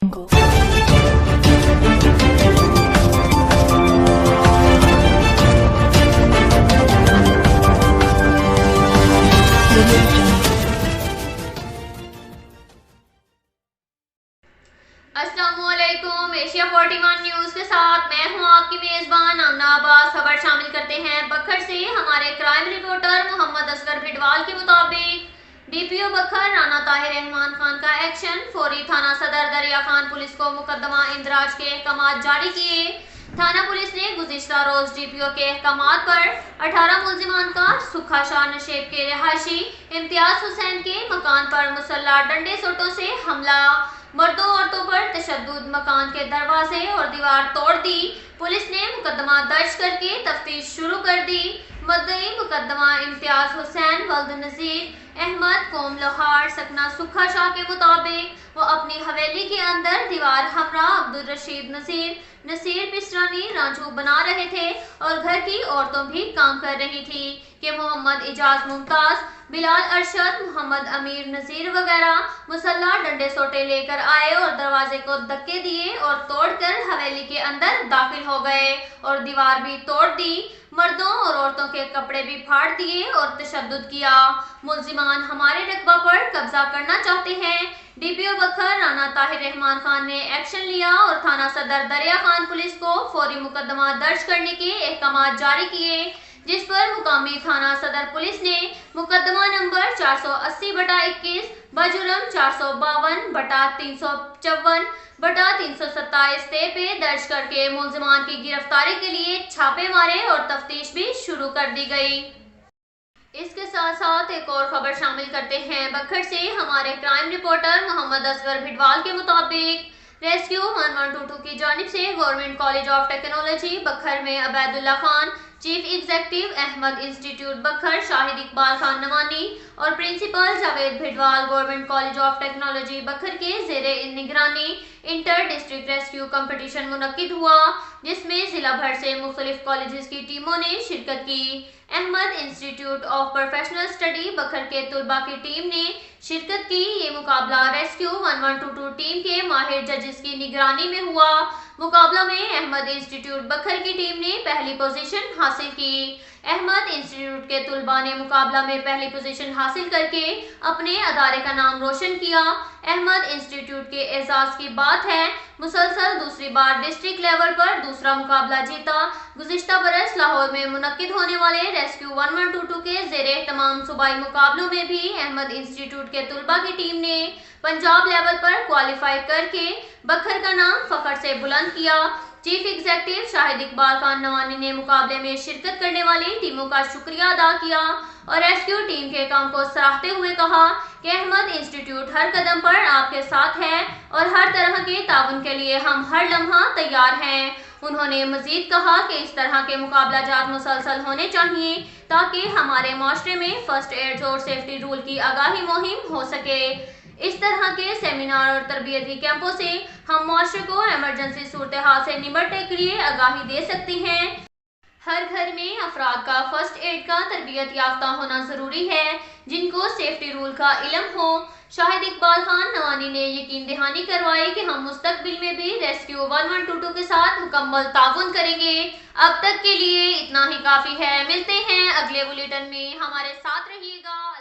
अस्सलामुअलैकुम। Asia 41 news के साथ मैं हूं आपकी मेजबान आमना अब्बास। खबर शामिल करते हैं बखर से। हमारे क्राइम रिपोर्टर मोहम्मद असगर भिडवाल के मुताबिक डीपीओ बखर राना ताहिर रहमान खान का एक्शन। फौरी थाना सदर दरिया खान पुलिस को मुकदमा इंदराज के अहकाम जारी किए। थाना पुलिस ने गुज़िश्ता रोज डीपीओ के अहकाम पर 18 मुलजिमान का सुखा शाह नशेब के रिहायशी इम्तियाज हुसैन के मकान पर मुसल्ला डंडे सोटों से हमला। मर्दों औरतों पर तशद्दुद, मकान के दरवाजे और दीवार तोड़ दी। पुलिस ने मुकदमा दर्ज करके तफ्तीश शुरू कर दी। मुद्दई मुकदमा इम्तियाज हुसैन वल्द नजीर अहमद कौम लोहार सकना सुखा शाह के मुताबिक वो अपनी हवेली के अंदर दीवार हमरा अब्दुल रशीद नसीर पिसरानी रांझू बना रहे थे और घर की औरतों भी काम कर रही थी कि मोहम्मद इजाज मुमताज, बिलाल अरशद, मोहम्मद अमीर नजीर वगैरह मुसल्ला डंडे सोटे लेकर आए और दरवाजे को धक्के दिए और तोड़कर हवेली के अंदर दाखिल हो गए और दीवार भी तोड़ दी। मर्दों और औरतों के कपड़े भी फाड़ दिए और तशद्दुद किया। मुलजिमान हमारे रकबा पर कब्जा करना चाहते हैं। डीपीओ बखर राना ताहिर रहमान खान ने एक्शन लिया और थाना सदर दरिया खान पुलिस को फौरी मुकदमा दर्ज करने के अहकाम जारी किए, जिस पर मुकामी थाना सदर पुलिस ने मुकदमा नंबर 480/21 बजुर्म 452/354/327 पे दर्ज करके मुलजिमान की गिरफ्तारी के लिए छापे मारे और तफ्तीश भी शुरू कर दी गई। इसके साथ साथ एक और खबर शामिल करते हैं बखर से। हमारे क्राइम रिपोर्टर मोहम्मद असगर भिडवाल के मुताबिक रेस्क्यू 1122 की जानिब से government college of technology Bhakkar में Obaidullah Khan, chief executive Ahmed institute Bhakkar Shahid Iqbal Khan Nawani और principal Javed Bhidwal government college of technology Bhakkar के ज़ेरे निगरानी इंटर डिस्ट्रिक्ट रेस्क्यू कंपटीशन मुनक्किद हुआ, जिसमें जिला भर से मुख्तलिफ कॉलेजेस की टीमों ने शिरकत की। Ahmad institute of professional study Bhakkar के तुलबा की टीम ने शिरकत की। ये मुकाबला रेस्क्यू 1122 टीम के माहिर जजेस की निगरानी में हुआ। मुकाबला में अहमद इंस्टीट्यूट बखर की टीम ने पहली पोजीशन हासिल की। अहमद इंस्टीट्यूट के तुलबा ने मुकाबला में पहली पोजीशन हासिल करके अपने अदारे का नाम रोशन किया। अहमद इंस्टीट्यूट के एजाज की बात है, मुसलसल दूसरी बार डिस्ट्रिक्ट लेवल पर दूसरा मुकाबला जीता। गुज़िश्ता बरस लाहौर में मुनक्किद होने वाले रेस्क्यू 1122 के ज़ेरे तमाम सूबाई मुकाबलों में भी अहमद इंस्टीट्यूट के तुलबा की टीम ने पंजाब लेवल पर क्वालिफाई करके बखर का नाम फखर से बुलंद किया। चीफ एग्जीक्यूटिव शाहिद इकबाल खान नवानी ने मुकाबले में शिरकत करने वाली टीमों का शुक्रिया अदा किया और रेस्क्यू टीम के काम को सराहते हुए कहा कि अहमद इंस्टीट्यूट हर कदम पर आपके साथ है और हर तरह के ताउन के लिए हम हर लम्हा तैयार हैं। उन्होंने मजीद कहा कि इस तरह के मुकाबला जात मुसलसल होने चाहिए ताकि हमारे माशरे में फर्स्ट एड और सेफ्टी रूल की आगाही मुहिम हो सके। इस तरह के सेमिनार और तरबियती कैंपों से हम माशरे को एमरजेंसी सूरत हाल से निपटने के लिए आगाही दे सकते हैं। हर घर में अफराद का फर्स्ट एड का तरबियत याफ्ता होना ज़रूरी है, जिनको सेफ्टी रूल का इल्म हो। शाहिद इकबाल खान नवानी ने यकीन दहानी करवाई कि हम मुस्तकबिल में भी रेस्क्यू 1122 के साथ मुकम्मल ताउन करेंगे। अब तक के लिए इतना ही काफ़ी है। मिलते हैं अगले बुलेटिन में, हमारे साथ रहिएगा।